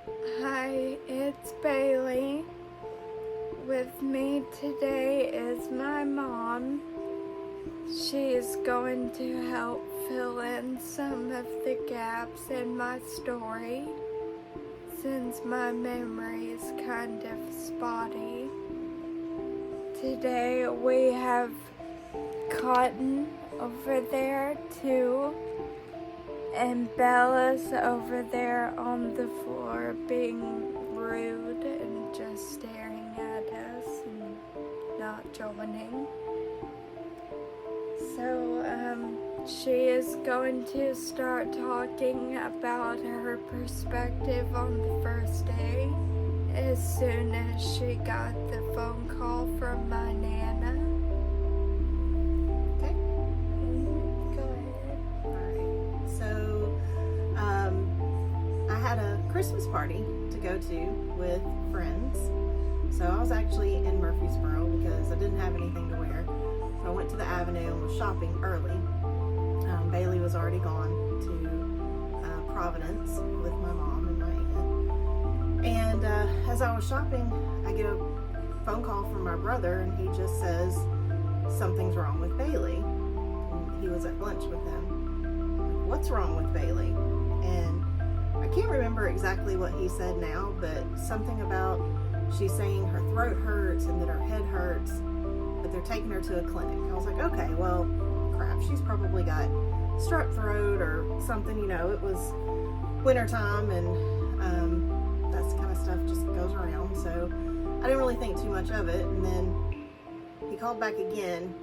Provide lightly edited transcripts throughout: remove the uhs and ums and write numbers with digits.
Hi, it's Bailey. With me today is my mom. She's going to help fill in some of the gaps in my story since my memory is kind of spotty. Today we have Cotton over there too, and Bella's over there on the floor being rude and just staring at us and not joining. So she is going to start talking about her perspective on the first day as soon as she got the phone call from my Nana. Okay. Go ahead. Alright. So, I had a Christmas party to go to with friends. So I was actually in Murfreesboro because I didn't have anything to wear. So I went to the Avenue and was shopping early. Bailey was already gone to Providence with my mom and my aunt. And as I was shopping, I get a phone call from my brother, and he just says, something's wrong with Bailey. And he was at lunch with them. What's wrong with Bailey? And I can't remember exactly what he said now, but something about she's saying her throat hurts and that her head hurts, but they're taking her to a clinic. I was like, okay, well, crap, she's probably got strep throat or something. You know, it was wintertime, and that kind of stuff just goes around. So I didn't really think too much of it. And then he called back again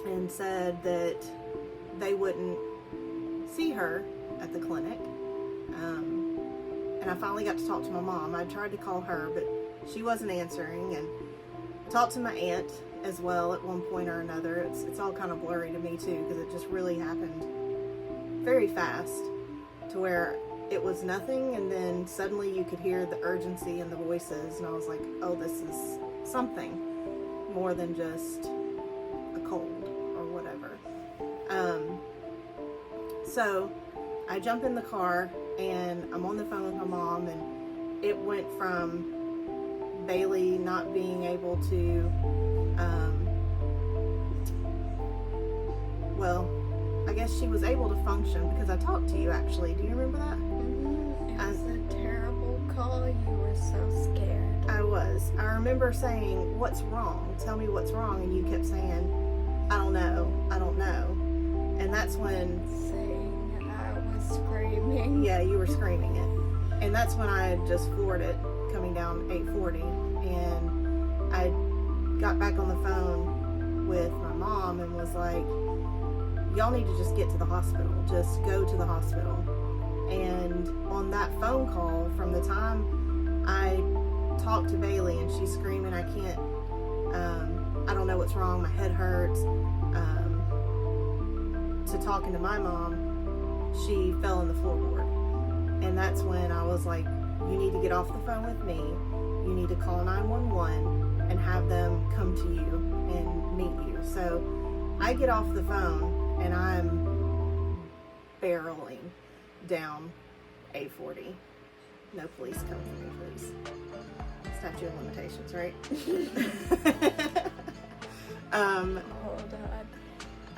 and said that they wouldn't see her at the clinic. And I finally got to talk to my mom. I tried to call her, but she wasn't answering. And I talked to my aunt as well at one point or another. It's all kind of blurry to me too, because it just really happened very fast to where it was nothing, and then suddenly you could hear the urgency in the voices, and I was like, oh, this is something more than just a cold or whatever. So I jump in the car and I'm on the phone with my mom, and it went from Bailey not being able to well, I guess she was able to function because I talked to you actually. Do you remember that? It was a terrible call. You were so scared. I was. I remember saying, what's wrong? Tell me what's wrong. And you kept saying, I don't know. I don't know. And that's when... Saying I was screaming. Yeah, you were screaming it. And that's when I had just floored it coming down 840. And I got back on the phone with my mom and was like, y'all need to just get to the hospital. Just go to the hospital. And on that phone call, from the time I talked to Bailey and she's screaming, I can't, I don't know what's wrong, my head hurts, to talking to my mom, she fell in the floorboard. And that's when I was like, you need to get off the phone with me. You need to call 911 and have them come to you and meet you. So I get off the phone and I'm barreling down 840. No police come for me, please. Statute of limitations, right? Hold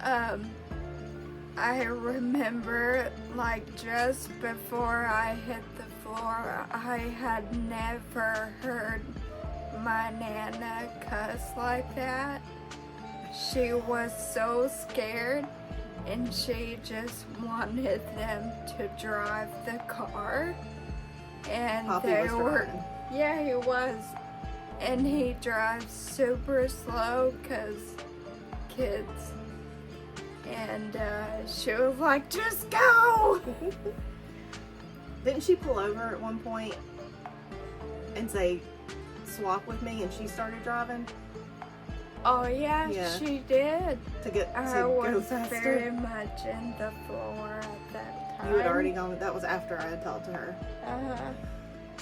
on. I remember, like, just before I hit the floor, I had never heard my Nana cuss like that. She was so scared, and she just wanted them to drive the car. And Poppy they was were, driving. yeah, he was. And he drives super slow because kids. And she was like, just go! Didn't she pull over at one point and say, swap with me, and she started driving? Oh yeah, Yeah. she did. To I go was faster. very much in the floor at that time. You had already gone, that was after I had talked to her. Uh-huh.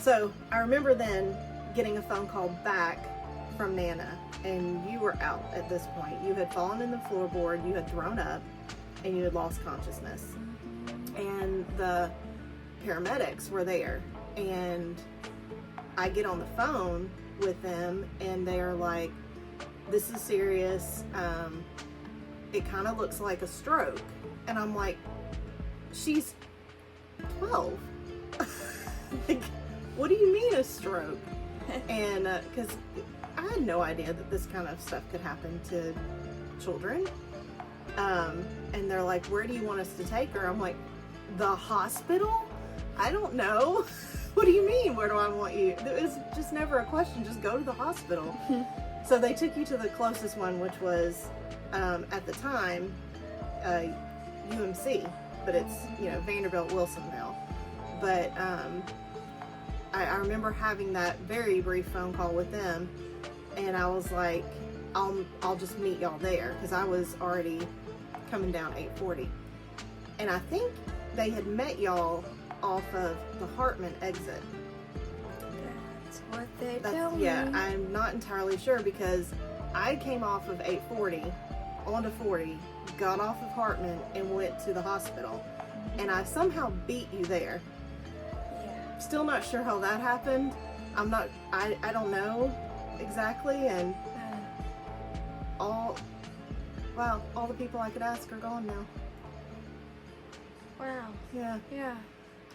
So I remember then getting a phone call back from Nana, and you were out at this point. You had fallen in the floorboard, you had thrown up, and you had lost consciousness. And the paramedics were there, And I get on the phone with them, and they're like, this is serious. It kind of looks like a stroke. And I'm like, she's 12. Like, what do you mean a stroke? And because I had no idea that this kind of stuff could happen to children. And they're like, where do you want us to take her? I'm like, the hospital? I don't know. What do you mean, where do I want you? It was just never a question, just go to the hospital. So they took you to the closest one, which was, at the time, UMC, but it's, Vanderbilt Wilson now. But I remember having that very brief phone call with them, and I was like, I'll just meet y'all there, because I was already coming down 840. And I think they had met y'all off of the Hartman exit. That's what they told me. Yeah, I'm not entirely sure, because I came off of 840 onto 40, got off of Hartman, and went to the hospital. And I somehow beat you there. Yeah. Still not sure how that happened. I don't know exactly, and all the people I could ask are gone now. Wow. Yeah. Yeah.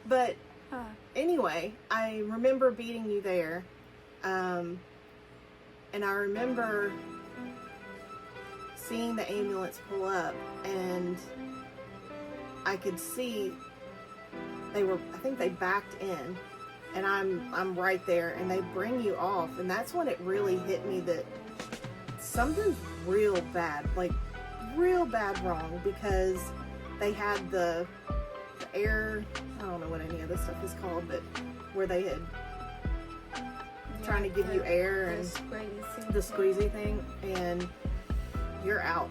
But anyway, I remember beating you there, and I remember seeing the ambulance pull up, and I could see I think they backed in, and I'm right there, and they bring you off, and that's when it really hit me that something's real bad, like real bad wrong, because they had the air, I don't know what any of this stuff is called, but where they had trying to give you air and the squeezy thing, and you're out.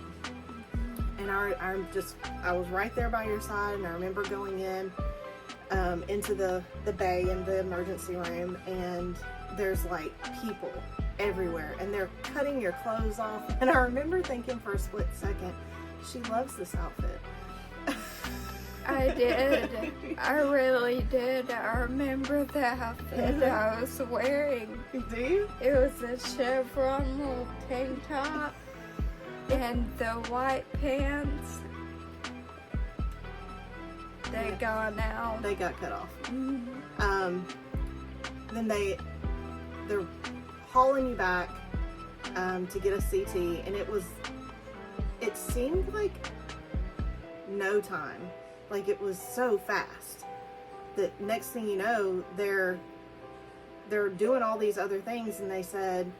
And I was right there by your side, and I remember going into the bay in the emergency room, and there's like people everywhere, and they're cutting your clothes off, and I remember thinking for a split second, she loves this outfit. I did. I really did. I remember the outfit I was wearing. Do you? It was a chevron little tank top and the white pants. They got out. They got cut off. Mm-hmm. Then they're hauling you back to get a CT, and it seemed like no time. Like, it was so fast that next thing you know, they're doing all these other things, and they said,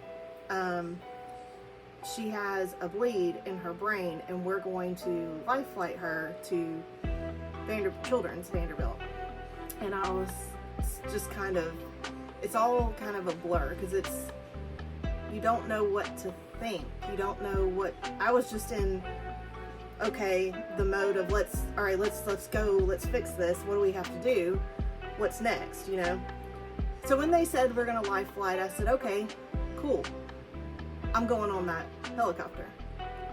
she has a bleed in her brain, and we're going to life flight her to Children's Vanderbilt. And I was just kind of, it's all kind of a blur, because you don't know what to think. You don't know what, I was just in, okay, the mode of let's go, let's fix this. What do we have to do? What's next, So when they said we're gonna life flight, I said, okay, cool. I'm going on that helicopter.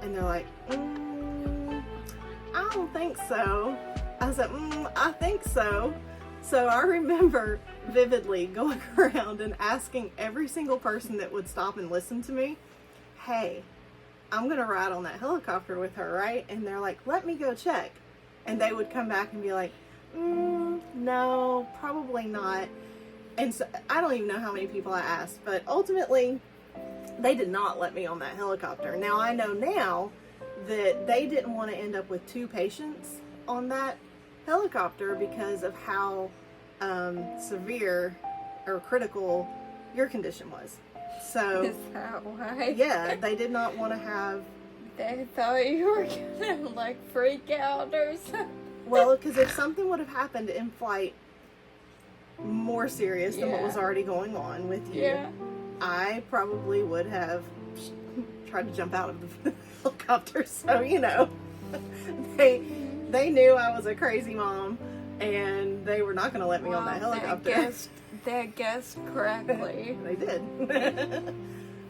And they're like, I don't think so. I said, I think so. So I remember vividly going around and asking every single person that would stop and listen to me, hey, I'm going to ride on that helicopter with her, right? And they're like, let me go check. And they would come back and be like, no, probably not. And so I don't even know how many people I asked, but ultimately they did not let me on that helicopter. Now I know now that they didn't want to end up with 2 patients on that helicopter because of how severe or critical your condition was. So, is that why? Yeah, they did not want to have... They thought you were gonna, like, freak out or something. Well, because if something would have happened in flight more serious than what was already going on with you, I probably would have tried to jump out of the helicopter. So, they knew I was a crazy mom, and they were not going to let me on that helicopter. They guessed correctly. They did.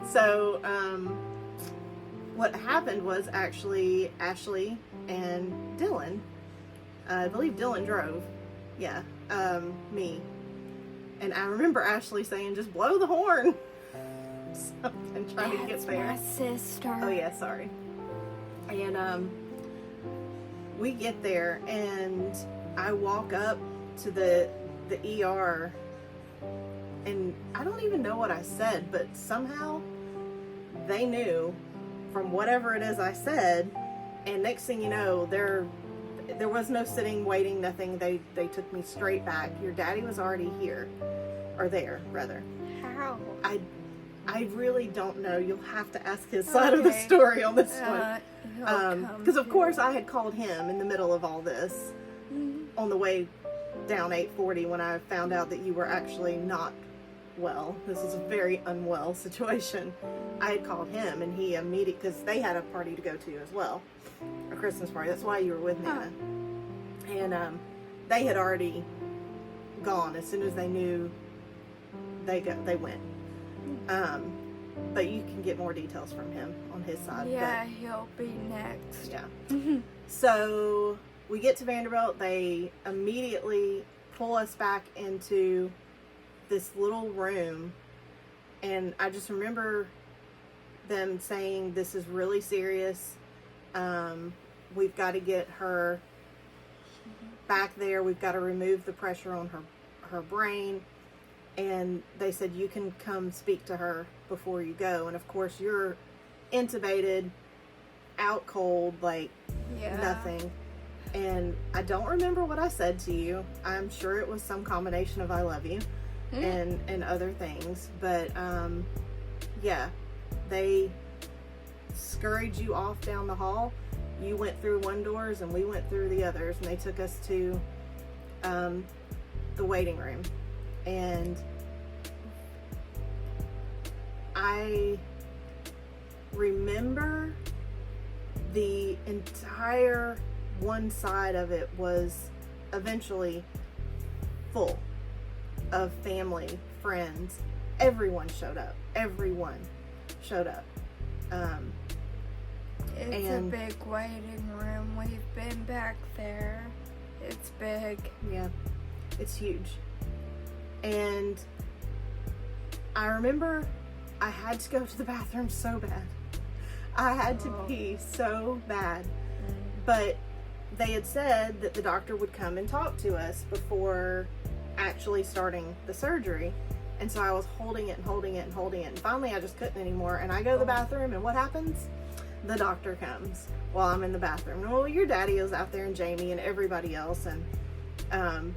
So, what happened was actually Ashley and Dylan, I believe Dylan drove, me. And I remember Ashley saying, just blow the horn. So I'm trying to get there. My sister. Oh yeah, sorry. And we get there, and I walk up to the ER, and I don't even know what I said, but somehow they knew from whatever it is I said, and next thing you know, there was no sitting, waiting, nothing. They took me straight back. Your daddy was already here, or there, rather. How? I really don't know. You'll have to ask his side of the story on this one. Because of course I had called him in the middle of all this on the way down 840 when I found out that you were actually not well. This was a very unwell situation. I had called him, and he immediately, because they had a party to go to as well, a Christmas party. That's why you were with Nana. And they had already gone as soon as they knew. They went. But you can get more details from him on his side. Yeah, he'll be next. Yeah. So we get to Vanderbilt. They immediately pull us back into this little room. And I just remember them saying, this is really serious. We've got to get her back there. We've got to remove the pressure on her brain. And they said, you can come speak to her before you go. And of course, you're intubated, out cold, like nothing. And I don't remember what I said to you. I'm sure it was some combination of I love you and other things. But yeah, they scurried you off down the hall. You went through one doors and we went through the others. And they took us to the waiting room. And I remember the entire one side of it was eventually full of family, friends. Everyone showed up. Everyone showed up. It's a big waiting room. We've been back there. It's big. Yeah, it's huge. And I remember I had to go to the bathroom so bad. I had to pee so bad. But they had said that the doctor would come and talk to us before actually starting the surgery. And so I was holding it and holding it and holding it. And finally I just couldn't anymore. And I go to the bathroom, and what happens? The doctor comes while I'm in the bathroom. Well, your daddy was out there, and Jamie and everybody else. And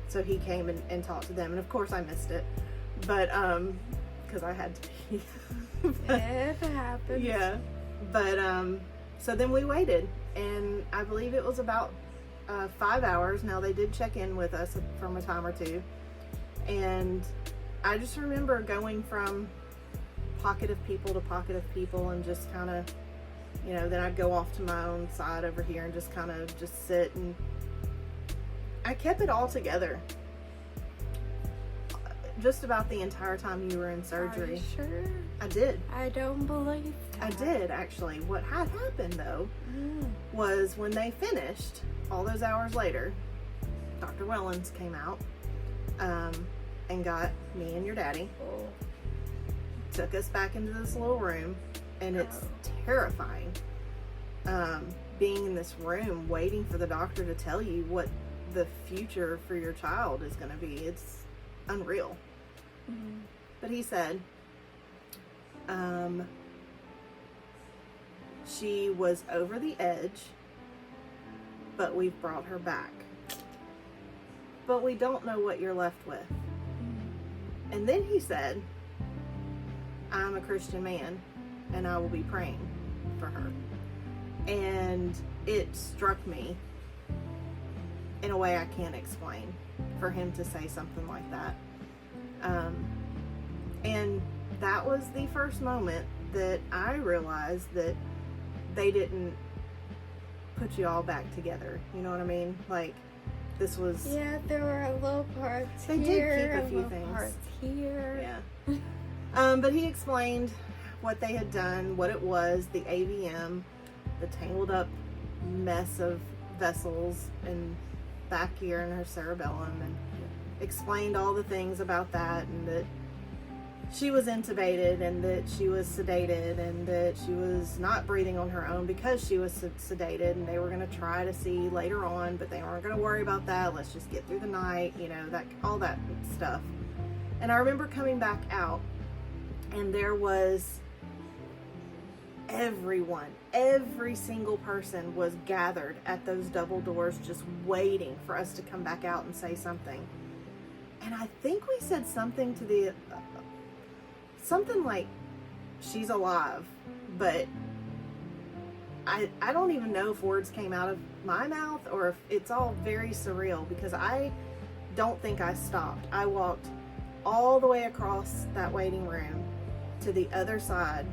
so he came and talked to them, and of course I missed it, but because I had to pee. It happens. Yeah, but so then we waited, and I believe it was about 5 hours. Now they did check in with us from a time or two, and I just remember going from pocket of people to pocket of people, and just kind of, then I'd go off to my own side over here and just kind of just sit, and I kept it all together just about the entire time you were in surgery. Are you sure? I did. I don't believe that. I did, actually. What had happened, though, was when they finished, all those hours later, Dr. Wellens came out and got me and your daddy, took us back into this little room, and it's terrifying being in this room waiting for the doctor to tell you what the future for your child is going to be. It's unreal. But he said she was over the edge, but we've brought her back, but we don't know what you're left with. And then he said, I'm a Christian man, and I will be praying for her. And it struck me in a way I can't explain, for him to say something like that. And that was the first moment that I realized that they didn't put you all back together. You know what I mean? Like, this was... Yeah, there were little parts they here. They did keep a few little things. Parts here. Yeah. But he explained what they had done, what it was, the AVM, the tangled up mess of vessels and back here in her cerebellum, and explained all the things about that, and that she was intubated, and that she was sedated, and that she was not breathing on her own because she was sedated, and they were going to try to see later on, but they weren't going to worry about that. Let's just get through the night, you know, that, all that stuff. And I remember coming back out, and there was everyone, every single person was gathered at those double doors just waiting for us to come back out and say something. And I think we said something to the something like, she's alive, but I don't even know if words came out of my mouth or if it's all very surreal, because I don't think I stopped. I walked all the way across that waiting room to the other side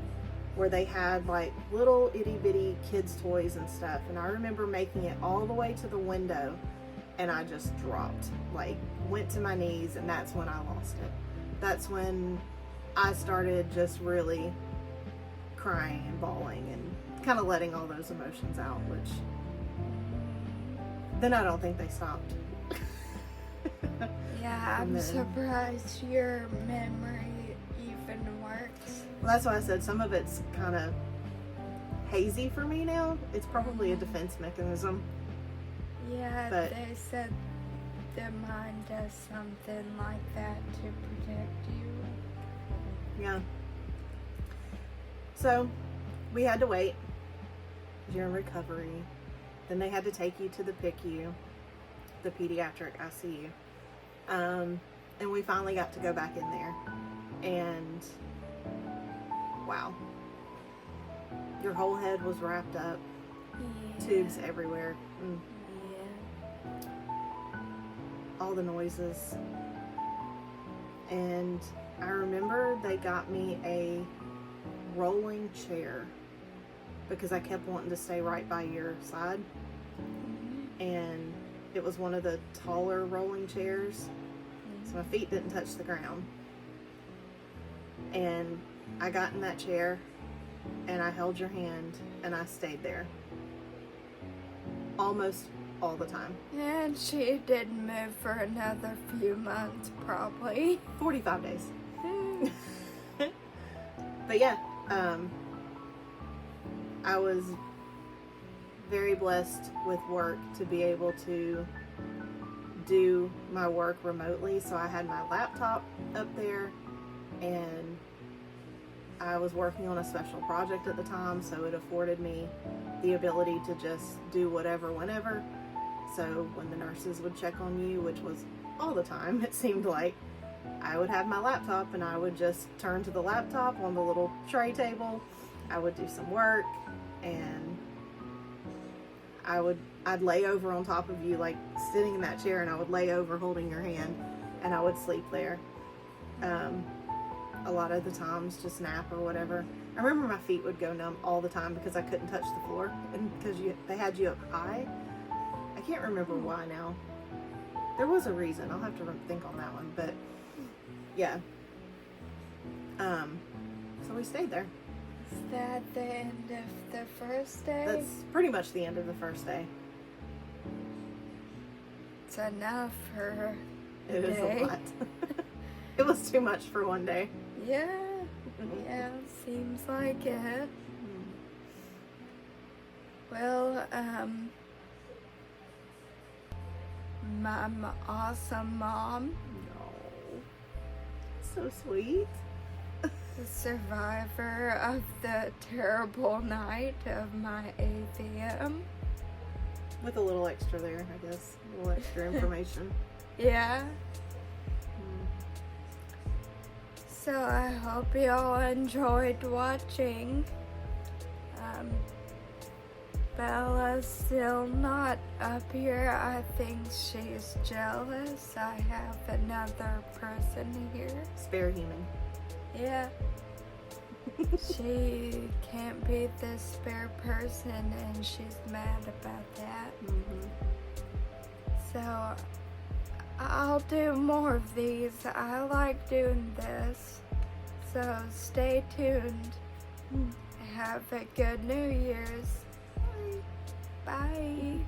where they had like little itty bitty kids toys and stuff, and I remember making it all the way to the window, and I just dropped, like went to my knees, and that's when I lost it. That's when I started just really crying and bawling and kind of letting all those emotions out, which then I don't think they stopped. Yeah, I'm surprised your memory even works. Well, that's why I said some of it's kind of hazy for me now. It's probably a defense mechanism. Yeah, but they said the mind does something like that to protect you. Yeah. So we had to wait. You're in recovery. Then they had to take you to the PICU, the pediatric ICU. And we finally got to go back in there. And wow. Your whole head was wrapped up. Yeah. Tubes everywhere. Yeah. All the noises. And I remember they got me a rolling chair because I kept wanting to stay right by your side. And it was one of the taller rolling chairs, so my feet didn't touch the ground. And I got in that chair and I held your hand and I stayed there almost all the time. And she didn't move for another few months, probably. 45 days. But yeah, I was very blessed with work to be able to do my work remotely. So I had my laptop up there, and I was working on a special project at the time, so it afforded me the ability to just do whatever whenever. So when the nurses would check on you, which was all the time, it seemed like, I would have my laptop and I would just turn to the laptop on the little tray table. I would do some work, and I'd lay over on top of you, like sitting in that chair, and I would lay over holding your hand, and I would sleep there. A lot of the times just nap or whatever. I remember my feet would go numb all the time because I couldn't touch the floor, and because they had you up high. I can't remember why now. There was a reason. I'll have to think on that one, but yeah. So we stayed there. Is that the end of the first day? That's pretty much the end of the first day. It's enough for a It is day. a lot. It was too much for one day. Yeah, yeah, seems like it. Well, my awesome mom, No. So sweet. the survivor of the terrible night of my AVM. With a little extra there, I guess. A little extra information. Yeah. So I hope you all enjoyed watching. Bella's still not up here. I think she's jealous. I have another person here. Spare human. Yeah. She can't be the spare person, and she's mad about that. So I'll do more of these. I like doing this. So stay tuned. Have a good New Year's. Bye.